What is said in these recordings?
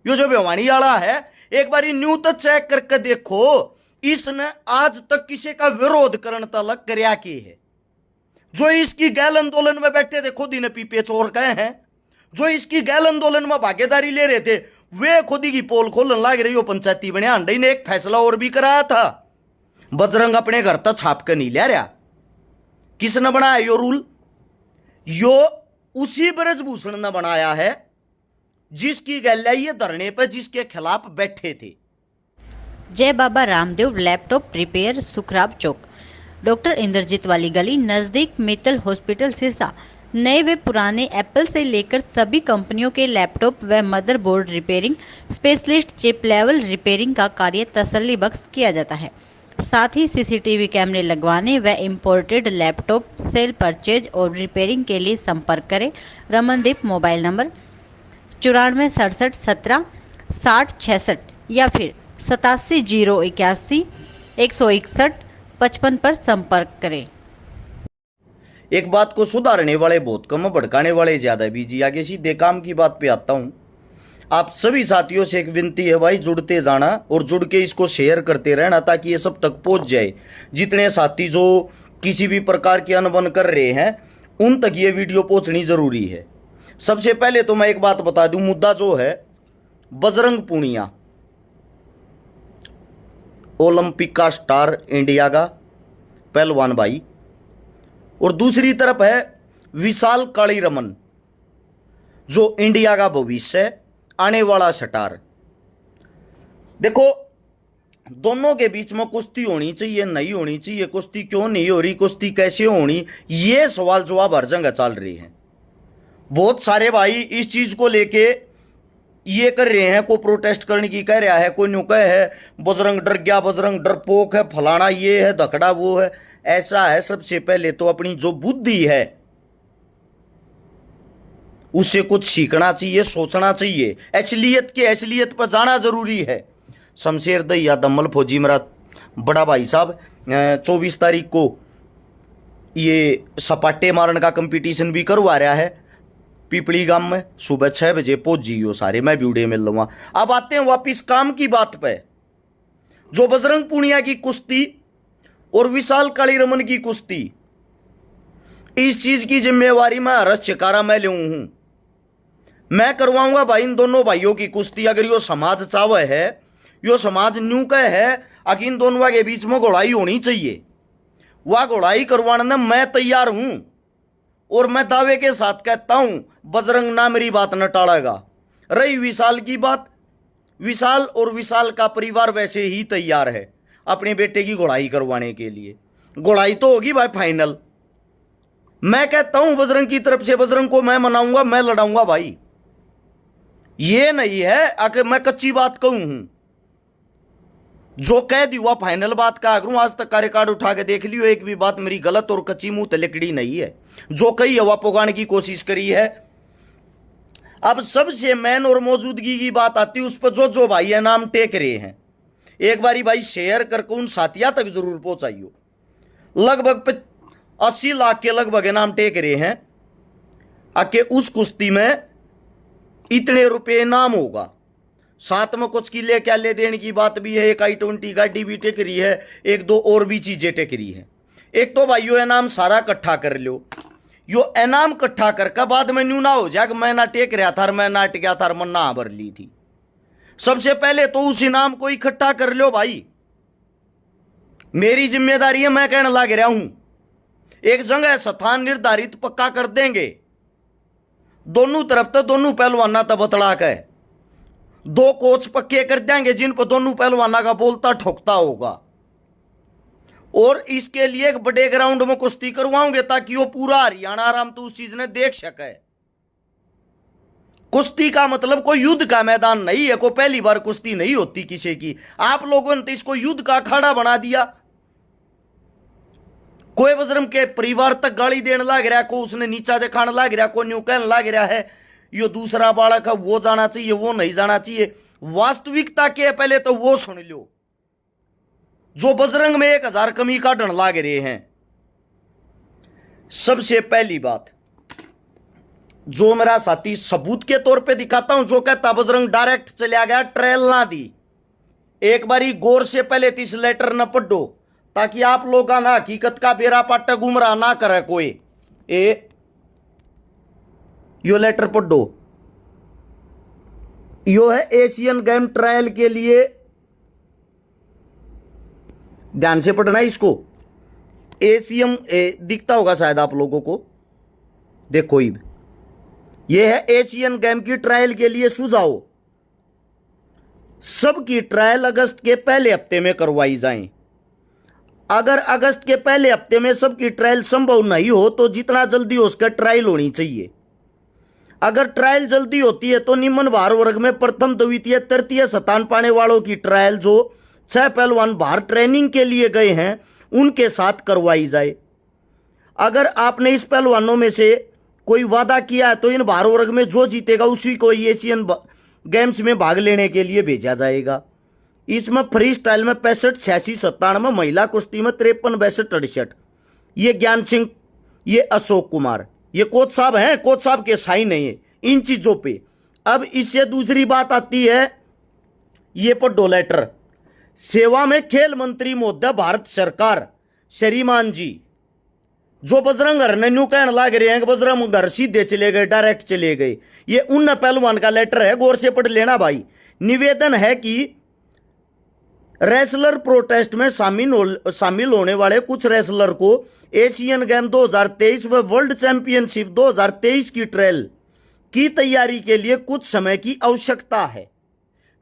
यो जो भिवानी वाला है, एक बार न्यू तो चेक करके देखो, इसने आज तक किसी का विरोध करने तक करया की है। जो इसकी गैल आंदोलन में बैठे थे खुद इन्हें पीपे चोर गए हैं। जो इसकी गैल आंदोलन में भागीदारी ले रहे थे वे खुद ही की पोल खोलने लग रही हो। पंचायती बने अंडई ने एक फैसला और भी कराया था, बजरंग अपने घर तक छाप कर नहीं ले रहा। किसने बनाया यो रूल? यो उसी ब्रजभूषण ने बनाया है जिसकी गैल ये धरने पर जिसके खिलाफ बैठे थे। जय बाबा रामदेव लैपटॉप रिपेयर, सुखराब चौक, डॉक्टर इंद्रजीत वाली गली, नजदीक मित्तल हॉस्पिटल सिरसा। नए व पुराने एप्पल से लेकर सभी कंपनियों के लैपटॉप व motherboard repairing, specialist chip level repairing का कार्य तसल्ली बख्श किया जाता है। साथ ही सीसीटीवी कैमरे लगवाने व इम्पोर्टेड लैपटॉप सेल परचेज और रिपेयरिंग के लिए संपर्क करें। रमनदीप, मोबाइल नंबर 94 67 17 60 66 या फिर 87 081 161 55 पर संपर्क करें। एक बात को सुधारने वाले बहुत कम, भड़काने वाले ज्यादा बीजी। आगे सीधे काम की बात पे आता हूं। आप सभी साथियों से एक विनती है भाई, जुड़ते जाना और जुड़ के इसको शेयर करते रहना ताकि ये सब तक पहुंच जाए। जितने साथी जो किसी भी प्रकार की अनबन कर रहे हैं उन तक ये वीडियो पहुंचनी जरूरी है। सबसे पहले तो मैं एक बात बता दूं, मुद्दा जो है बजरंग पूनिया, ओलंपिक का स्टार, इंडिया का पहलवान भाई, और दूसरी तरफ है विशाल कालीरमन जो इंडिया का भविष्य, आने वाला स्टार। देखो दोनों के बीच में कुश्ती होनी चाहिए, नहीं होनी चाहिए, कुश्ती क्यों नहीं हो रही, कुश्ती कैसे होनी, ये सवाल जवाब हर जगह चल रही है। बहुत सारे भाई इस चीज को लेके ये कर रहे हैं, कोई प्रोटेस्ट करने की कह रहा है, कोई न्यू कह है बजरंग डर गया, बजरंग डरपोक है, फलाना ये है, धकड़ा वो है। ऐसा है, सबसे पहले तो अपनी जो बुद्धि है उससे कुछ सीखना चाहिए, सोचना चाहिए, असलियत पर जाना जरूरी है। शमशेर दहिया दम्मल फौजी मेरा बड़ा भाई साहब 24 तारीख को ये सपाटे मारने का कंपटीशन भी करवा रहा है पिपली गांव में, सुबह 6 बजे पहुंच जियो सारे, मैं वीडियो मिल लूंगा। अब आते हैं वापिस काम की बात पे। जो बजरंग पूनिया की कुश्ती और विशाल कालीरमन की कुश्ती, इस चीज की जिम्मेवारी मैं हरस चिकारा मैं लूं हूं। मैं करवाऊंगा भाई इन दोनों भाइयों की कुश्ती। अगर यो समाज चावे है, यो समाज न्यू का है, अगर इन दोनों के बीच में घोड़ाई होनी चाहिए, वह घोड़ाई करवाने मैं तैयार हूं। और मैं दावे के साथ कहता हूं बजरंग ना मेरी बात न टालेगा। रही विशाल की बात, विशाल और विशाल का परिवार वैसे ही तैयार है अपने बेटे की घोड़ाई करवाने के लिए। घोड़ाई तो होगी भाई फाइनल। मैं कहता हूं बजरंग की तरफ से, बजरंग को मैं मनाऊंगा, मैं लड़ाऊंगा भाई। ये नहीं है अगर मैं कच्ची बात कहूं हूं, जो कह दी हुआ फाइनल बात कहा करूं। आज तक का रिकॉर्ड उठा के देख लियो, एक भी बात मेरी गलत और कच्ची मुंह तलकड़ी नहीं है। जो कही हवा पुगाने की कोशिश करी है। अब सबसे मैन और मौजूदगी की बात आती है उस पर जो भाई है नाम टेक रहे हैं, एक बारी भाई शेयर करके उन साथिया तक जरूर पहुंचाइयो। लगभग 80 लाख के लगभग नाम टेक रहे हैं आके उस कुश्ती में इतने रुपए इनाम होगा। साथ में कुछ किले क्या ले देने की बात भी है। एक i20 गाड़ी भी टेक रही है, एक दो और भी चीजें टेक रही है। एक तो भाइयों इनाम सारा इकट्ठा कर लो। यो इनाम इकट्ठा करके बाद में न्यू ना हो जाए मैं ना टेक रहा था, मैं ना टिका था, मन ना भर ली थी। सबसे पहले तो उस इनाम को इकट्ठा कर लो भाई। मेरी जिम्मेदारी है, मैं कहने लग रहा हूं। एक जगह स्थान निर्धारित पक्का कर देंगे, दोनों तरफ तो दोनों पहलवाना तो बतला के 2 कोच पक्के कर देंगे जिन पर दोनों पहलवाना का बोलता ठोकता होगा। और इसके लिए एक बड़े ग्राउंड में कुश्ती करवाओगे ताकि वो पूरा हरियाणा आराम तो उस चीज ने देख सके। कुश्ती का मतलब कोई युद्ध का मैदान नहीं है, कोई पहली बार कुश्ती नहीं होती किसी की। आप लोगों ने तो इसको युद्ध का अखाड़ा बना दिया। कोई बजरंग के परिवार तक गाली देने लग रहा है, को उसने नीचा दिखाने लग रहा है, को न्यू कहने लग रहा है यो दूसरा बालक है, वो जाना चाहिए, वो नहीं जाना चाहिए। वास्तविकता के पहले तो वो सुन लो जो बजरंग में 1000 कमी काटने लग रहे हैं। सबसे पहली बात, जो मेरा साथी सबूत के तौर पे दिखाता हूं, जो कहता बजरंग डायरेक्ट चला गया, ट्रेल ना दी। एक बारी गौर से पहले इस लेटर न पढ़ो, ताकि आप लोग ना हकीकत का बेरा पाटा गुमराह ना करे कोई। यो लेटर पढ़ो, यो है एशियन गेम ट्रायल के लिए, ध्यान से पढ़ना इसको। एशियन दिखता होगा शायद आप लोगों को, देखो ये है एशियन गेम की ट्रायल के लिए सुझाव। सबकी ट्रायल अगस्त के पहले हफ्ते में करवाई जाए। अगर अगस्त के पहले हफ्ते में सबकी ट्रायल संभव नहीं हो तो जितना जल्दी हो उसका ट्रायल होनी चाहिए। अगर ट्रायल जल्दी होती है तो निम्न भार वर्ग में प्रथम, द्वितीय, तृतीय स्थान पाने वालों की ट्रायल जो 6 पहलवान भार ट्रेनिंग के लिए गए हैं उनके साथ करवाई जाए। अगर आपने इस पहलवानों में से कोई वादा किया है तो इन भार वर्ग में जो जीतेगा उसी को एशियन गेम्स में भाग लेने के लिए भेजा जाएगा। इसमें फ्री स्टाइल में 65, 86, 97, महिला कुश्ती में 53, 62, 68। ये ज्ञान सिंह, ये अशोक कुमार, ये कोच साहब हैं, कोच साहब के साइन है ये इन चीजों पे। अब इससे दूसरी बात आती है, ये पढ़ो लेटर। सेवा में खेल मंत्री महोदय भारत सरकार श्रीमान जी, जो बजरंग हर ने न्यू कहने लग रहे हैं कि बजरंग घर सीधे चले गए, डायरेक्ट चले गए, ये उन पहलवान का लेटर है, गौर से पढ़ लेना भाई। निवेदन है कि रेसलर प्रोटेस्ट में शामिल होने वाले कुछ रेसलर को एशियन गेम 2023 व वर्ल्ड चैंपियनशिप 2023 की ट्रायल की तैयारी के लिए कुछ समय की आवश्यकता है,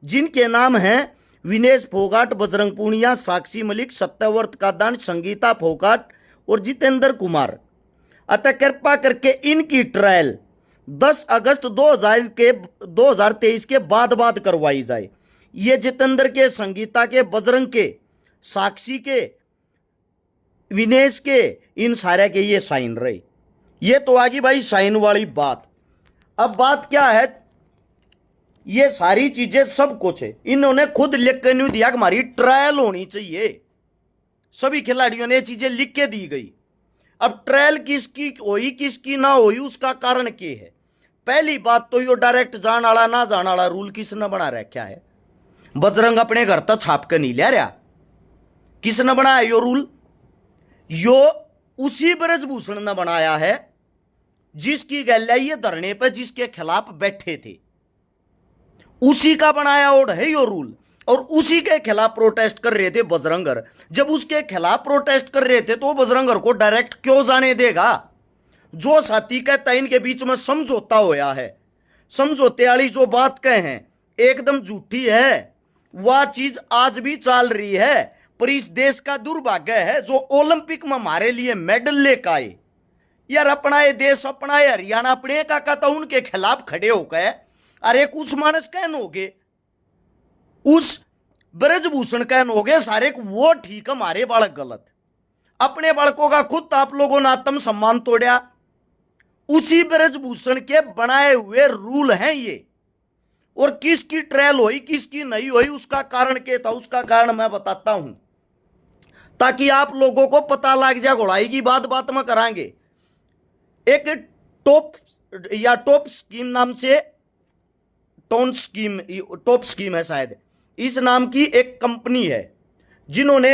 जिनके नाम हैं विनेश फोगाट, बजरंग पूनिया, साक्षी मलिक, सत्यवर्त कादान, संगीता फोगाट और जितेंद्र कुमार। अतः कृपा करके इनकी ट्रायल 10 अगस्त 2023 के बाद करवाई जाए। ये जितेंद्र के, संगीता के, बजरंग के, साक्षी के, विनेश के, इन सारे के ये साइन रहे। ये तो आगे भाई साइन वाली बात। अब बात क्या है, ये सारी चीजें सब कुछ है इन्होंने खुद लिख के नहीं दिया कि हमारी ट्रायल होनी चाहिए। सभी खिलाड़ियों ने ये चीजें लिख के दी गई। अब ट्रायल किसकी हुई किसकी ना हुई उसका कारण क्या है। पहली बात तो यो डायरेक्ट जान वाला ना जान वाला रूल किसने बना रखा है। बजरंग अपने घर तक छाप के नहीं ले रहा, किसने बनाया यो रूल? यो उसी ब्रजभूषण ने बनाया है जिसकी गैल्या ये धरने पर जिसके खिलाफ बैठे थे, उसी का बनाया ओड है यो रूल। और उसी के खिलाफ प्रोटेस्ट कर रहे थे बजरंगर। जब उसके खिलाफ प्रोटेस्ट कर रहे थे तो बजरंगर को डायरेक्ट क्यों जाने देगा? जो साथी कहता है इनके बीच में समझौता होया है, समझौते वाली जो बात कहे हैं एकदम झूठी है। वह चीज आज भी चल रही है, पर इस देश का दुर्भाग्य है जो ओलंपिक में हमारे लिए मेडल लेकर आए। यार अपना ये देश, अपना ये हरियाणा, अपने का कहता उनके खिलाफ खड़े हो गए। अरे उस मानस कहन हो गए, उस ब्रजभूषण कहन हो गए सारे को, वो ठीक, हमारे बालक गलत। अपने बालकों का खुद आप लोगों ने आत्म सम्मान तोड़ा। उसी ब्रजभूषण के बनाए हुए रूल हैं ये। और किसकी ट्रायल हुई किसकी नहीं हुई उसका कारण क्या था, उसका कारण मैं बताता हूं ताकि आप लोगों को पता लग जाए। घोड़ाई की बात में करांगे। एक टॉप स्कीम नाम से, टॉप स्कीम है शायद, इस नाम की एक कंपनी है जिन्होंने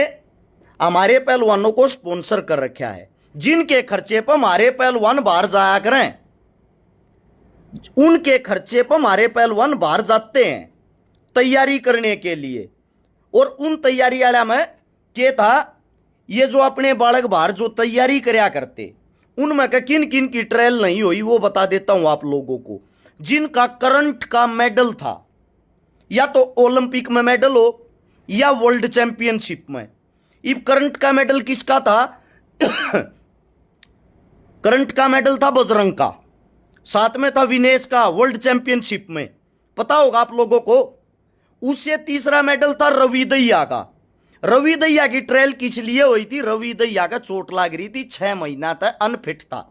हमारे पहलवानों को स्पॉन्सर कर रखा है, जिनके खर्चे पर हमारे पहलवान बाहर जाया करें। उनके खर्चे पर हमारे पहलवान बाहर जाते हैं तैयारी करने के लिए। और उन तैयारी वाला में क्या था, ये जो अपने बालक बाहर जो तैयारी करया करते उनमें का किन किन की ट्रायल नहीं हुई वो बता देता हूं आप लोगों को। जिनका करंट का मेडल था, या तो ओलंपिक में मेडल हो या वर्ल्ड चैंपियनशिप में। इब करंट का मेडल किसका था? करंट का मेडल था बजरंग का, साथ में था विनेश का वर्ल्ड चैंपियनशिप में, पता होगा आप लोगों को। उससे तीसरा मेडल था रवि दहिया का। रवि दहिया की ट्रायल किस लिए हुई थी? रवि दहिया का चोट लग रही थी, 6 महीना तक अनफिट था।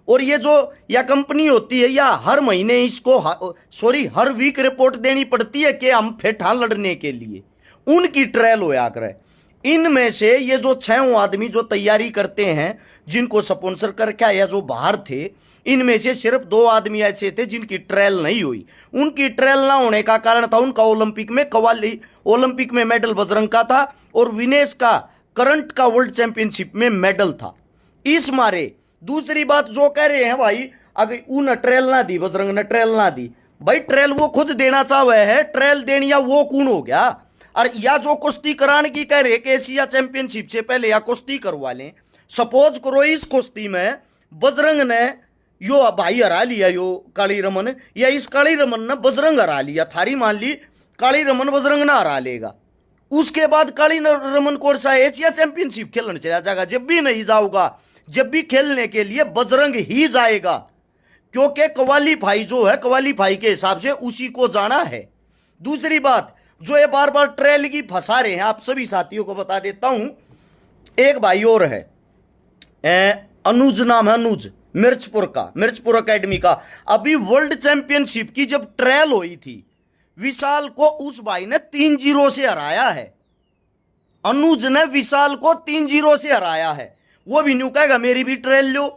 और ये जो या कंपनी होती है या हर महीने इसको हर वीक रिपोर्ट देनी पड़ती है कि हम फिट हाँ लड़ने के लिए, उनकी ट्रायल होया करे। इनमें से ये जो 6 आदमी जो तैयारी करते हैं, जिनको स्पॉन्सर करके या जो बाहर थे, इनमें से सिर्फ 2 आदमी ऐसे थे जिनकी ट्रायल नहीं हुई। उनकी ट्रायल ना होने का कारण था उनका ओलंपिक में मेडल बजरंग का था और विनेश का करंट का वर्ल्ड चैंपियनशिप में मेडल था। इस मारे दूसरी बात जो कह रहे हैं भाई, अगर उन ट्रायल ना दी, बजरंग ने ट्रायल ना दी, भाई ट्रायल वो खुद देना चाहे है, ट्रायल देनी या वो कौन हो गया? और या जो कुश्ती कराने की कह रहे कि एशिया चैंपियनशिप से पहले या कुश्ती करवा लें। सपोज करो इस कुश्ती में बजरंग ने यो भाई हरा लिया, यो काली रमन, या इस काली रमन ने बजरंग हरा लिया, थारी मान ली काली रमन बजरंग ना हरा लेगा, उसके बाद काली रमन कौन सा एशिया चैंपियनशिप खेलने चला जाएगा? जब भी नहीं जाऊंगा, जब भी खेलने के लिए बजरंग ही जाएगा, क्योंकि क्वालीफाई जो है क्वालीफाई के हिसाब से उसी को जाना है। दूसरी बात, जो ये बार बार ट्रेल की फंसा रहे हैं, आप सभी साथियों को बता देता हूं, एक भाई और है, अनुज नाम है, अनुज, मिर्चपुर एकेडमी का। अभी वर्ल्ड चैंपियनशिप की जब ट्रायल हुई थी, विशाल को उस भाई ने 3-0 से हराया है। अनुज ने विशाल को 3-0 से हराया है। वो भी न्यू कहेगा मेरी भी ट्रायल लो।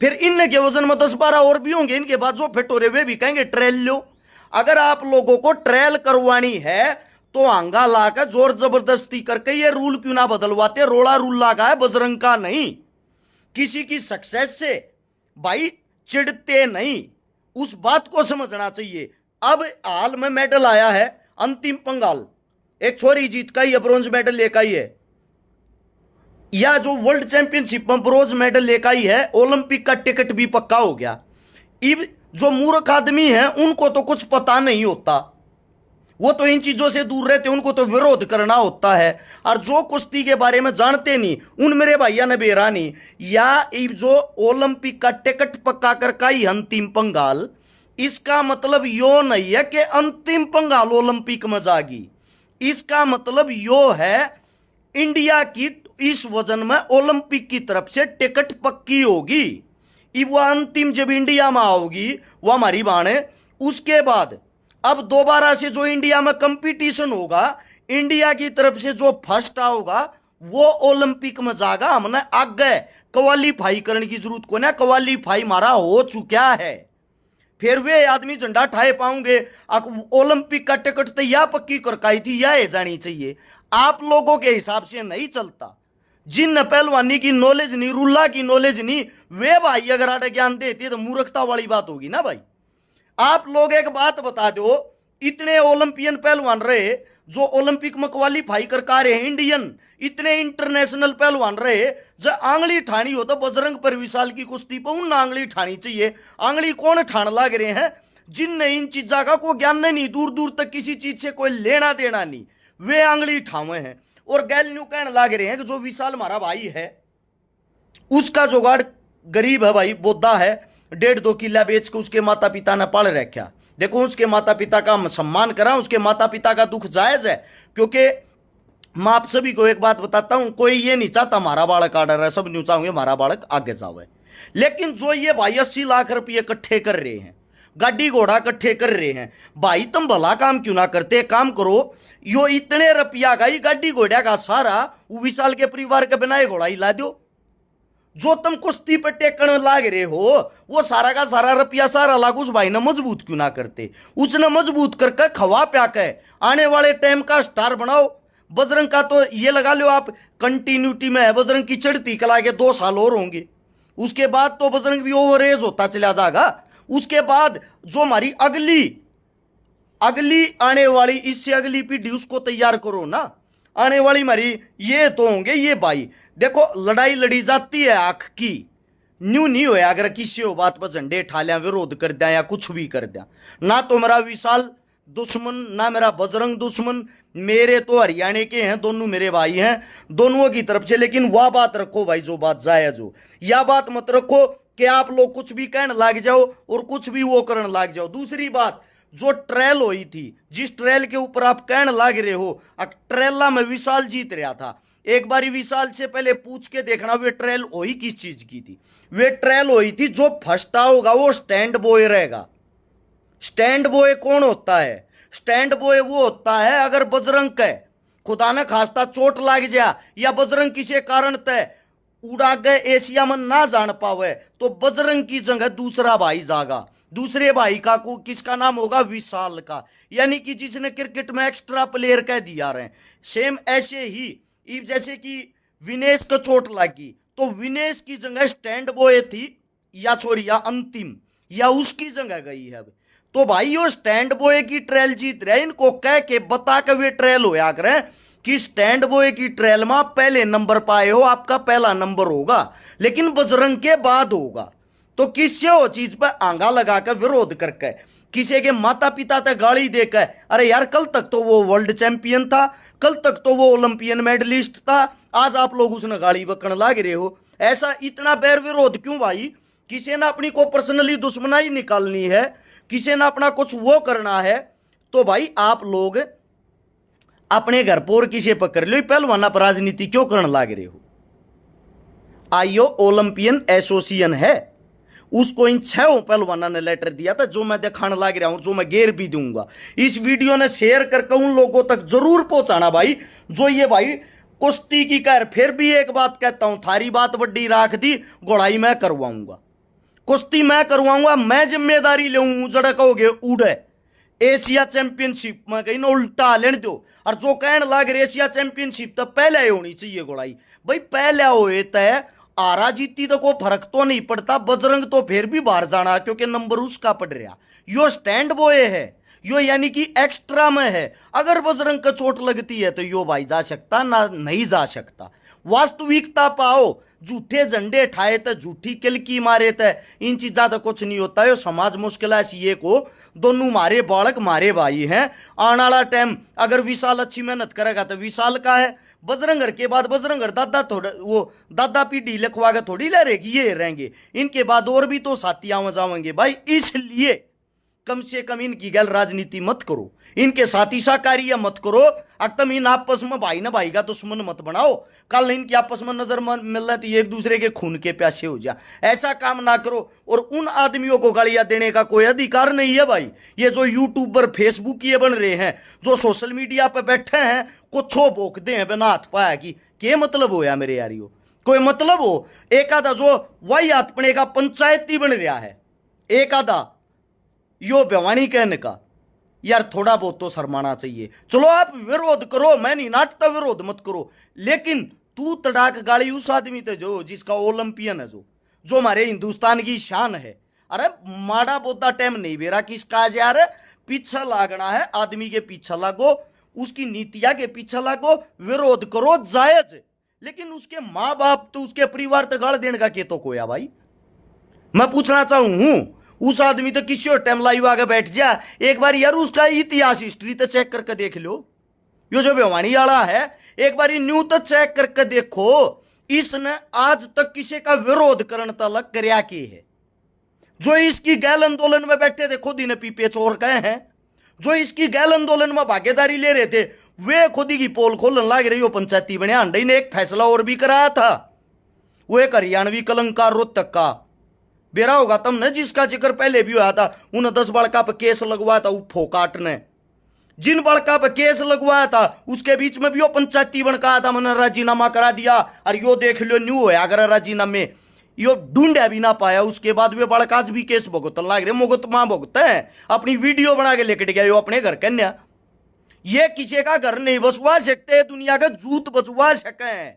फिर इनके वजन में 10-12 और भी होंगे इनके बाद जो फिट हो रहे वे भी कहेंगे ट्रायल लो। अगर आप लोगों को ट्रायल करवानी है तो आंगा लाकर जोर जबरदस्ती करके ये रूल क्यों ना बदलवाते? रोड़ा रूल लगा है बजरंग का नहीं। किसी की सक्सेस से भाई चिढ़ते नहीं, उस बात को समझना चाहिए। अब हाल में मेडल आया है अंतिम पंगाल, एक छोरी जीत का ही ब्रोंज मेडल लेकर आई है, या जो वर्ल्ड चैंपियनशिप में ब्रोंज मेडल लेकर आई है, ओलंपिक का टिकट भी पक्का हो गया। इब जो मूर्ख आदमी है उनको तो कुछ पता नहीं होता, वो तो इन चीजों से दूर रहते, उनको तो विरोध करना होता है। और जो कुश्ती के बारे में जानते नहीं, उन मेरे भैया ने बेरानी या जो ओलंपिक का टिकट पक्का कर का ही अंतिम पंगाल, इसका मतलब यो नहीं है कि अंतिम पंगाल ओलंपिक में जागी। इसका मतलब यो है इंडिया की इस वजन में ओलंपिक की तरफ से टिकट पक्की होगी। वह अंतिम जब इंडिया में आओगी वह हमारी बाण है। उसके बाद अब दोबारा से जो इंडिया में कंपटीशन होगा, इंडिया की तरफ से जो फर्स्ट आओगा वो ओलंपिक में जाएगा। हमने आगे क्वालीफाई करने की जरूरत को ना, क्वालीफाई हमारा हो चुका है। फिर वे आदमी झंडा ठाए पाऊंगे। ओलंपिक का टिकट तो यह पक्की करकाई थी, यह जानी चाहिए। आप लोगों के हिसाब से नहीं चलता। जिन पहलवानी की नॉलेज नहीं, रुल्ला की नॉलेज नहीं, वे भाई अगर आटे ज्ञान देते तो मूर्खता वाली बात होगी ना भाई। आप लोग एक बात बता दो, इतने ओलंपियन पहलवान रहे जो ओलंपिक में क्वालीफाई कर का रहे हैं, इंडियन इतने इंटरनेशनल पहलवान रहे, जब आंगली ठानी हो तो बजरंग पर विशाल की कुश्ती पर उन आंगली ठानी चाहिए। आंगली कौन ठान लाग रहे हैं? जिनने इन चीजा का कोई ज्ञान नहीं, दूर दूर तक किसी चीज से कोई लेना देना नहीं, वे आंगली ठावे हैं। और गैल न्यू कहने लाग रहे हैं कि जो विशाल हमारा भाई है उसका जुगाड़ गरीब है भाई, बोधा है, 1.5-2 किला बेच के उसके माता पिता ने पाल रखा। देखो उसके माता पिता का हम सम्मान करा, उसके माता पिता का दुख जायज है। क्योंकि मैं आप सभी को एक बात बताता हूं, कोई ये नहीं चाहता हमारा बालक आडर है, सब न्यू चाहेंगे हमारा बालक आगे जावे। लेकिन जो ये भाई 80 लाख रुपये इकट्ठे कर रहे हैं, गाड़ी घोड़ा इकट्ठे कर रहे हैं, भाई तुम भला काम क्यों ना करते? काम करो, यो इतने रुपया का ही गाड़ी घोड़ा का सारा विशाल के परिवार के बनाए घोड़ा ही ला दो। जो तुम कुश्ती पे टेकन लाग रहे हो वो सारा का सारा रुपया सारा लाग उस भाई ने मजबूत क्यों ना करते? उसने मजबूत करके खवा प्या के आने वाले टाइम का स्टार बनाओ। बजरंग का तो ये लगा लो आप कंटिन्यूटी में है, बजरंग की चढ़ती कला के 2 साल और होंगे, उसके बाद तो बजरंग भी ओवर एज होता चला जाएगा। उसके बाद जो हमारी अगली आने वाली, इससे अगली पीढ़ी उसको तैयार करो ना। आने वाली हमारी ये तो होंगे ये भाई। देखो लड़ाई लड़ी जाती है आंख की, न्यू नहीं होया अगर किसी हो बात पर झंडे ठा लिया, विरोध कर दिया या कुछ भी कर दिया। ना तो मेरा विशाल दुश्मन ना मेरा बजरंग दुश्मन, मेरे तो हरियाणा के हैं, दोनों मेरे भाई हैं, दोनों की तरफ से। लेकिन वह बात रखो भाई जो बात जायज हो, या बात मत रखो कि आप लोग कुछ भी कहने लग जाओ और कुछ भी वो करने लग जाओ। दूसरी बात, जो ट्रायल हुई थी, जिस ट्रायल के ऊपर आप कहने लग रहे हो, ट्रायला में विशाल जीत रहा था। एक बारी विशाल से पहले पूछ के देखना वे ट्रायल हुई किस चीज की थी। वे ट्रायल हुई थी जो फर्स्ट होगा वो स्टैंड बॉय रहेगा। स्टैंड बॉय कौन होता है? स्टैंड बॉय वो होता है अगर बजरंग के खुदा न खास्ता चोट लग जाए या बजरंग किसी कारण तय उड़ा गए एशिया में ना जान पावे तो बजरंग की जगह दूसरा भाई जागा। दूसरे भाई का को किसका नाम होगा? विशाल का, यानी कि जिसने क्रिकेट में एक्स्ट्रा प्लेयर कह दिया रहे। सेम ऐसे ही जैसे कि विनेश को चोट लगी तो विनेश की जगह स्टैंड बॉय थी या छोरिया अंतिम या उसकी जगह गई है। तो भाई यो स्टैंड बॉय की ट्रेल जीत रहे, इनको कह के बता के वे ट्रेल होया करें कि स्टैंड बॉय की ट्रेल में पहले नंबर पाए हो, आपका पहला नंबर होगा, लेकिन बजरंग के बाद होगा। तो किससे वो चीज पर आंगा लगा कर विरोध करके, किसी के माता पिता तक गाली देकर, अरे यार कल तक तो वो वर्ल्ड चैंपियन था, कल तक तो वो ओलंपियन मेडलिस्ट था, आज आप लोग उसने गाली बकने लाग रहे हो। ऐसा इतना बैर विरोध क्यों भाई? किसी ने अपनी को पर्सनली दुश्मनाई निकालनी है, किसी ने अपना कुछ वो करना है, तो भाई आप लोग अपने घर पर किसी पर कर लो, पहलवाना पर राजनीति क्यों करने लाग रहे हो? आईओ ओलंपियन एसोसिएशन है, उसको इन 6 पहलवाना ने लेटर दिया था, जो मैं दिखाने लग रहा हूं, जो मैं गेर भी दूंगा। इस वीडियो ने शेयर करके उन लोगों तक जरूर पहुंचाना भाई, जो ये भाई कुश्ती की कर। फिर भी एक बात कहता हूं, थारी बात बड्डी राख दी, गोड़ाई मैं करवाऊंगा, कुश्ती मैं करवाऊंगा, मैं जिम्मेदारी लूंगा। जड़ा कहोगे उड़े एशिया चैंपियनशिप में कहीं ना उल्टा लेने दो, और जो कहने लग रहे एशिया चैंपियनशिप तो पहले होनी चाहिए गोड़ाई। भाई पहले होए तय आरा जीती तो कोई फर्क तो नहीं पड़ता, बजरंग तो फिर भी बाहर जाना क्योंकि नंबर उसका पड़ रहा। यो स्टैंड बॉय है, यो यानी कि एक्स्ट्रा में है। अगर बजरंग को चोट लगती है तो यो भाई जा सकता ना, नहीं जा सकता। वास्तविकता पाओ, झूठे झंडे ठाए तो झूठी किलकी मारे तो इन चीजा तो कुछ नहीं होता है। समाज मुश्किल है सीए को, दोनों मारे बालक मारे भाई हैं। आने वाला टाइम अगर विशाल अच्छी मेहनत करेगा तो विशाल का है, बजरंग के बाद बजरंग दादा थोड़ा वो दादा पीढ़ी लिखवा के थोड़ी ले रहेगी, ये रहेंगे। इनके बाद और भी तो साथी आवा जाएंगे भाई, इसलिए कम से कम इनकी गैल राजनीति मत करो, इनके साथी साकारिया मत करो। अक्तम इन आपस में भाई ना भाई का दुश्मन मत बनाओ, कल इनकी आपस में नजर मिल रहा थी एक दूसरे के खून के प्यासे हो जा, ऐसा काम ना करो। और उन आदमियों को गालियां देने का कोई अधिकार नहीं है भाई। ये जो यूट्यूबर फेसबुक ये बन रहे हैं, जो सोशल मीडिया पे बैठे हैं, कुछ भोंकते हैं बिना हाथ पाया की, क्या मतलब हो यार मेरे यारियो? कोई मतलब हो? एक आधा जो वही अपने का पंचायती बन रहा है, एक आधा यो बेवानी कहने का, यार थोड़ा बहुत तो शर्माना चाहिए। चलो आप विरोध करो, मैं नहीं नाटता, विरोध मत करो, लेकिन तू तड़ाक गाली उस आदमी ते जो जिसका ओलंपियन है, जो हमारे हिंदुस्तान की शान है। अरे माड़ा बोदा टाइम नहीं बेरा किसका यार, पीछे लागना है आदमी के पीछे लागो, उसकी नीतियां के पीछे लागो, विरोध करो जायज, लेकिन उसके माँ बाप तो उसके परिवार तक गाल देने का के तो कोया भाई। मैं पूछना चाहूं उस आदमी तो किसी और टाइम लाइव आगे बैठ जा, एक बार यार उसका इतिहास हिस्ट्री तो चेक करके देख लो। यो जो बेवानी वाला है, एक बार न्यू तो चेक करके देखो, इसने आज तक किसी का विरोध करने तक करया के है। जो इसकी गैल आंदोलन में बैठे थे खुद इन्हें पीपे चोर गए हैं, जो इसकी गैल आंदोलन में भागीदारी ले रहे थे वे खुद ही की पोल खोलने लग रही हो। पंचायती बने अंडई ने एक फैसला और भी कराया था, वो एक हरियाणवी कलंकार रोहतक का बेरा होगा तुमने, जिसका जिक्र पहले भी हुआ था। उन्हें 10 बड़का पर केस लगवाया था उफो काट ने, जिन बड़का पर केस लगवाया था उसके बीच में भी वो पंचायती बन का था, मैंने राजीनामा करा दिया। और यो देख लो न्यू होया अगर राजीनामे यो ढूंढा भी ना पाया, उसके बाद वे बड़का आज भी केस भुगतन लग रहे। मुगत मां भुगते हैं, अपनी वीडियो बना के लेकर गया यो अपने घर कन्या। ये किसी का घर नहीं बसवा सकते, दुनिया का जूत बजवा सके,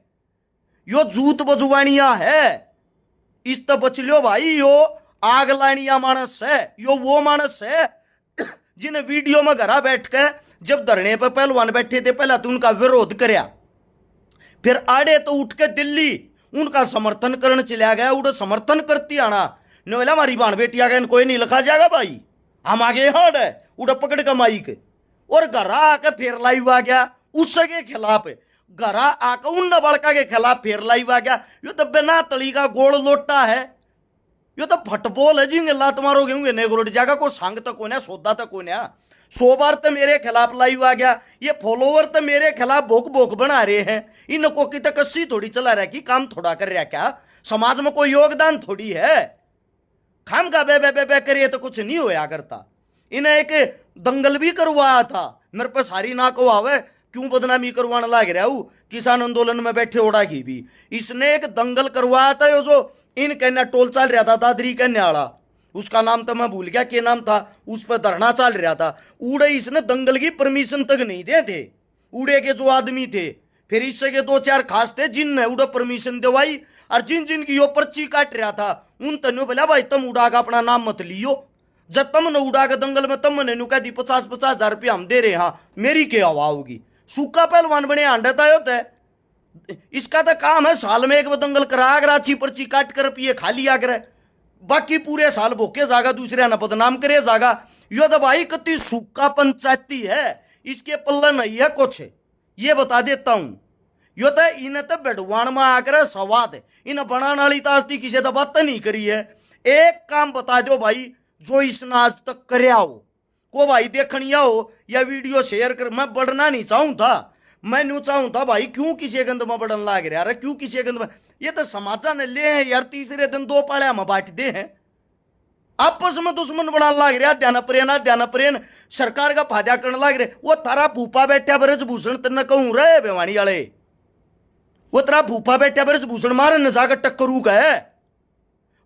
यो जूत बजवानिया है। इस तो बच लो भाई, यो आग लानिया मानस है, यो वो मानस है जिन्हें वीडियो में घरा बैठ के जब धरने पर पहलवान बैठे थे पहला तो उनका विरोध करया, फिर आड़े तो उठ के दिल्ली उनका समर्थन करने चला गया। उड़ समर्थन करती आना ने बोला हमारी बाण बेटी आ गए, कोई नहीं लिखा जाएगा भाई, हम आगे हार्ड है। उड़ पकड़ का माइक और घरा आके फिर लाइव आ गया उसके खिलाफ, घरा आकर उन बड़का के खिलाफ फिर लाइव आ गया। यो तो बिना तली का गोल लोटा है, यो तो फटबॉल है जिंगे लात मारोगे होंगे नेगरोट जाएगा, को संग तो कोने सौदा तो कोने। 100 बार तो मेरे खिलाफ लाइव आ गया, ये फॉलोवर तो मेरे खिलाफ भोक भोक बना रहे हैं। इनको की तक कस्सी थोड़ी चला रहा कि काम थोड़ा कर रहा, क्या समाज में कोई योगदान थोड़ी है? खाम का बे बे बे बे करिए तो कुछ नहीं होया करता। इन्हें एक दंगल भी करवाया था, मेरे पे सारी ना को आवे क्यों बदनामी करवाने लाग रहा हूं? किसान आंदोलन में बैठे ओढ़ा की भी इसने एक दंगल करवाया था, यो जो इन कहना टोल चल रहा था दादरी कहने वाला, उसका नाम तो मैं भूल गया, क्या नाम था, उस पर धरना चल रहा था। उड़े इसने दंगल की परमिशन तक नहीं दे थे, उड़े के जो आदमी थे, फिर इससे के दो चार खास थे जिनने उड़े परमिशन दिवाई, और जिन जिन की यो पर्ची काट रहा था उन तनु बोला भाई तुम उड़ा का अपना नाम मत लियो, जब तुम न उड़ा के दंगल में तुम ने कह दी 50-50 रुपया हम दे रहे, हाँ मेरी क्या हवा होगी? सूखा पहलवान बने आंडता होता है, इसका तो काम है साल में एक बार दंगल करा कर अच्छी पर्ची काट कर पिए खा लिया करे, बाकी पूरे साल भूखे जागा, दूसरे ना बदनाम करे जागा। यो तो भाई कति सूखा पंचायती है, इसके पल्ला नहीं है कुछ, ये बता देता हूं। यो तो इन्हें तो बेडवान में आकर सवाद इन्हें बनाने वाली तास्ती किसी तो बात नहीं करी है। एक काम बता दो भाई जो इसने आज तक करया हो, को भाई देखनिया हो या वीडियो शेयर कर। मैं बढ़ना नहीं चाहूं था, मैं न्यू चाहूं था भाई क्यों किसी गंद में बढ़न लाग रहा है, क्यों किसी गंद में, ये तो समाचार ने ले हैं यार, तीसरे दिन 2 पालिया में बांट दे हैं, आपस में दुश्मन बना लाग रहा, ध्यान प्रेन सरकार का फायदा करने लाग रहे। वो तारा फूफा बैठा ब्रजभूषण तेना कहूं रे बेवानी वाले, वो तेरा फूफा बैठा ब्रजभूषण मारे नशा का टक्करू का है,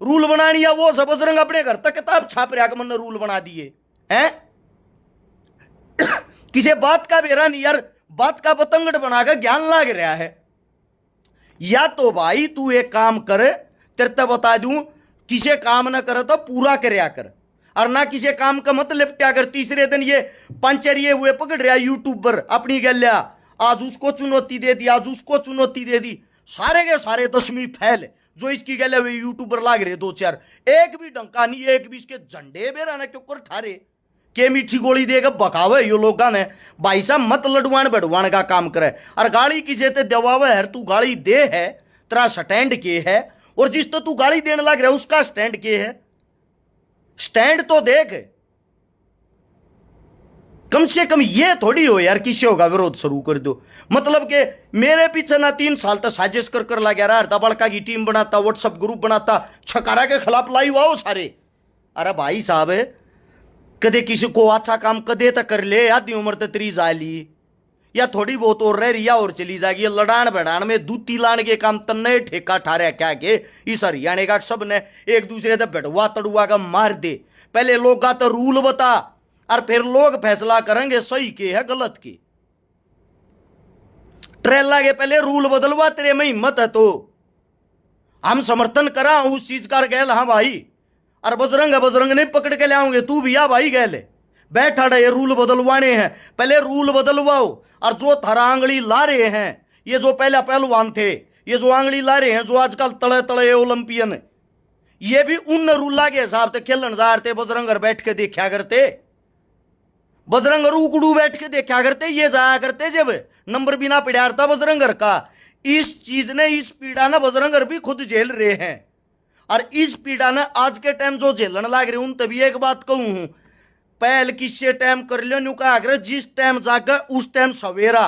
रूल बनानी है वो सब बजरंग अपने घर तक किताब छाप रहा मन ने रूल बना दिए हैं। किसी बात का बेरा नहीं यार, बात का पतंगड़ बनाकर ज्ञान लाग रहा है। या तो भाई तू एक काम करे, तेरे तो बता दूं, किसी काम ना करे तो पूरा करया कर, और ना किसी काम का मत लिपटा कर। तीसरे दिन ये पंचरिए हुए पकड़ रहा यूट्यूबर अपनी गल्या, आज उसको चुनौती दे दी, आज उसको चुनौती दे दी, सारे के सारे 10वीं फैल जो इसकी गले हुए यूट्यूबर लाग रहे 2-4, एक भी डंका नहीं, एक भी इसके झंडे बेरा ना क्यों कर ठारे के मीठी गोली देकर बकावे यो लोग ने। भाई साहब मत लडवान बडवान का काम करे, और गाड़ी किसे ते दवावे है, तू गाड़ी दे है, तेरा स्टैंड के है, और जिस तो तू गाड़ी देने लग रहा है उसका स्टैंड के है, स्टैंड तो देख, कम से कम ये थोड़ी हो यार किसी होगा विरोध शुरू कर दो। मतलब के मेरे पीछे ना 3 साल तक साजिश कर लगा रहा है, बड़का की टीम बनाता, व्हाट्सएप ग्रुप बनाता, छकारा के खिलाफ लाई हुआ सारे। अरे भाई साहब कदे किसी को अच्छा काम कदे तक कर ले, आधी उम्र तक तेरी जा ली, या थोड़ी बहुत और रह रिया और चली जाएगी। लड़ान बढ़ान में दूती लाने के काम तन्ने ठेका ठारे क्या के इस हरियाणा का सब ने एक दूसरे से बैठवा तड़ुआ का मार दे। पहले लोग का तो रूल बता, और फिर लोग फैसला करेंगे सही के है गलत के। ट्रेला के पहले रूल बदलवा, तेरे में हिम्मत है तो हम समर्थन करा उस चीज का गैल। हाँ भाई, और बजरंग नहीं पकड़ के ले आओगे, तू भी आ भाई गैल बैठा ये रूल बदलवाने हैं, पहले रूल बदलवाओ। और जो थारा आंगली ला रहे हैं, ये जो पहला पहलवान थे, ये जो आंगली ला रहे हैं, जो आजकल तले तले ओलंपियन, ये भी उन रूला के हिसाब से खेलन जा रहे थे। बजरंग बैठ के देखा करते, बजरंग रूकड़ू बैठ के देखा करते, ये जाया करते जब नंबर बिना पिड़ारता बजरंग का। इस चीज ने, इस पीड़ा ने बजरंग भी खुद झेल रहे हैं, और इस पीड़ा ने आज के टाइम जो झेलन लाग रहे उन तभी एक बात कहूं हूं, पहल किससे टाइम कर लो, न्यू कहा कर जिस टाइम जाकर उस टाइम सवेरा,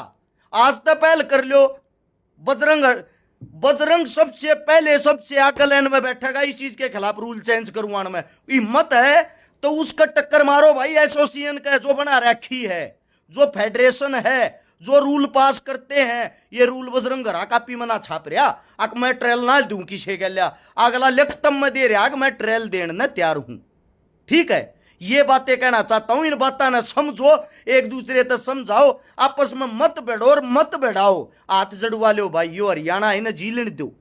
आज तो पहल कर लो। बजरंग सबसे पहले सबसे आगे लाइन में बैठेगा इस चीज के खिलाफ रूल चेंज करवाने में। हिम्मत है तो उसका टक्कर मारो भाई। एसोसिएशन का जो बना रखी है, जो फेडरेशन है, जो रूल पास करते हैं, ये रूल बजरंग घरा कापी मना छाप रहा। अक मैं ट्रेल ना दूं किसे गल्या, अगला लिखतम में दे रहा मैं ट्रेल देने तैयार हूं। ठीक है, ये बातें कहना चाहता हूं, इन बातों ने समझो, एक दूसरे तक समझाओ, आपस में मत बैठो और मत बैठाओ। हाथ जड़वा लो भाई, यो हरियाणा है ना जीलन दो,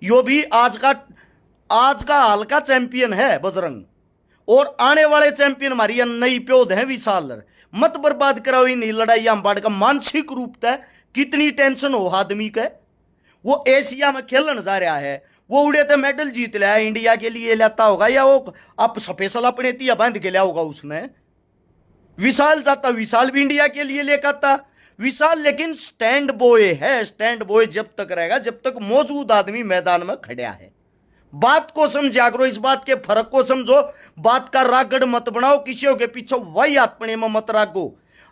यो भी आज का हाल का चैंपियन है बजरंग, और आने वाले चैंपियन हमारी नई प्योद है विशाल। मत बर्बाद कराओ इन लड़ाई बाढ़ का। मानसिक रूप से कितनी टेंशन हो आदमी के, वो एशिया में खेलन जा रहा है, वो उड़े तो मेडल जीत लिया, इंडिया के लिए लाता होगा, या वो आप स्पेशल अपने तिया बांध के लिया होगा उसने। विशाल जाता, विशाल भी इंडिया के लिए लेकर आता विशाल, लेकिन स्टैंड बॉय है। स्टैंड बॉय जब तक रहेगा जब तक मौजूद आदमी मैदान में खड़ा है। बात को समझा करो, इस बात के फर्क को समझो, बात का रागड़ मत बनाओ, किसी के पीछे वही आत्मने में मत राखो।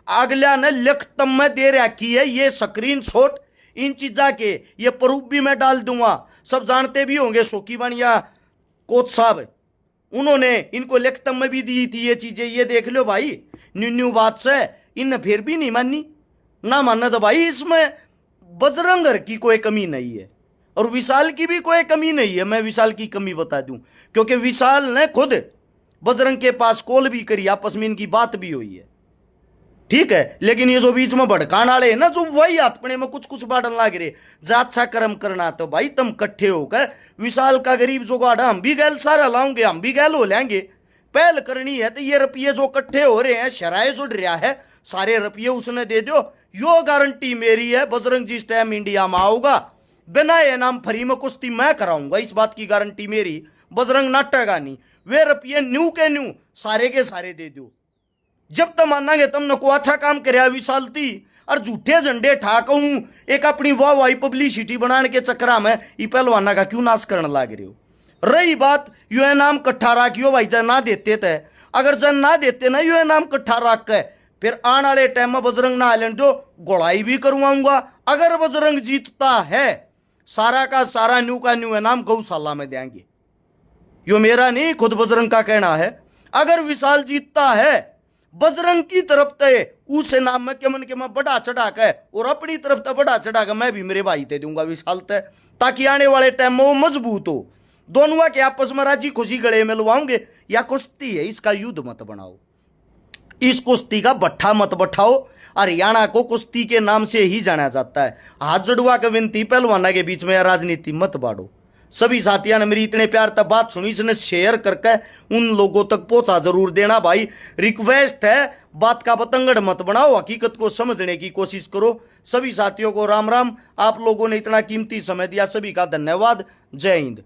अगला ने लिखतम में दे रखी है ये स्क्रीन शॉट इन चीजा के, ये प्रूफ भी मैं डाल दूंगा, सब जानते भी होंगे। सोकी बनिया कोच साहब, उन्होंने इनको लिखतम में भी दी थी ये चीजें, ये देख लो भाई। न्यू बात से इन फिर भी नहीं मानी, ना मानना तो भाई इसमें बजरंग की कोई कमी नहीं है और विशाल की भी कोई कमी नहीं है। मैं विशाल की कमी बता दूं, क्योंकि विशाल ने खुद बजरंग के पास कॉल भी करी, आपस में इनकी बात भी हुई है, ठीक है। लेकिन ये जो बीच में भड़कान वाले है ना, जो वही हाथपने में कुछ कुछ बाटन लाग रहे, जा अच्छा कर्म करना तो भाई तुम इकट्ठे होकर विशाल का गरीब जुगाड़ा हम भी गैल सारा लाऊंगे, हम भी गैल हो लेंगे। पहल करनी है तो ये रुपये जो इकट्ठे हो रहे हैं, शराय जुड़ रहा है, सारे रुपये उसने दे दो। यो गारंटी मेरी है, बजरंग जिस टाइम इंडिया में आऊगा बिना ये नाम फ्री में कुश्ती मैं कराऊंगा, इस बात की गारंटी मेरी। बजरंग नाटेगा नहीं, वे रुपये न्यू के न्यू सारे के सारे दे दो। जब तक मानांगे तुमने को अच्छा काम कराया विशाल थी, और झूठे झंडे ठाकू एक अपनी वाह वाही पब्लिसिटी बनाने के चक्कर में ये पहलवाना का क्यों नाश करने लग रहे हो। रही बात यू नाम कट्ठा राखियो भाई, जन ना देते थे, अगर जन ना देते ना यू नाम कट्ठा रख के, फिर आने वाले टाइम में बजरंग ना आलन जो गोड़ाई भी करवाऊंगा। अगर बजरंग जीतता है सारा का सारा न्यू का न्यू नाम गौशाला में देंगे, यो मेरा नहीं खुद बजरंग का कहना है। अगर विशाल जीतता है बजरंग की तरफ ते उस नाम में के मन के मैं बढ़ा चढ़ा के और अपनी तरफ ते बढ़ा चढ़ा के मैं भी मेरे भाई ते दूंगा विशाल ते, ताकि आने वाले टाइम में वो मजबूत हो। दोनों के आपस में राजी खुशी गले मिलवाओगे। या कुश्ती है, इसका युद्ध मत बनाओ, इस कुश्ती का भट्ठा मत बैठाओ। हरियाणा को कुश्ती के नाम से ही जाना जाता है। हाथ जड़ुआ के विनती पहलवाना के बीच में राजनीति मत बांटो। सभी साथियों ने मेरी इतने प्यार तक बात सुनी, इसने शेयर करके उन लोगों तक पहुंचा जरूर देना भाई, रिक्वेस्ट है। बात का पतंगड़ मत बनाओ, हकीकत को समझने की कोशिश करो। सभी साथियों को राम राम। आप लोगों ने इतना कीमती समय दिया, सभी का धन्यवाद। जय हिंद।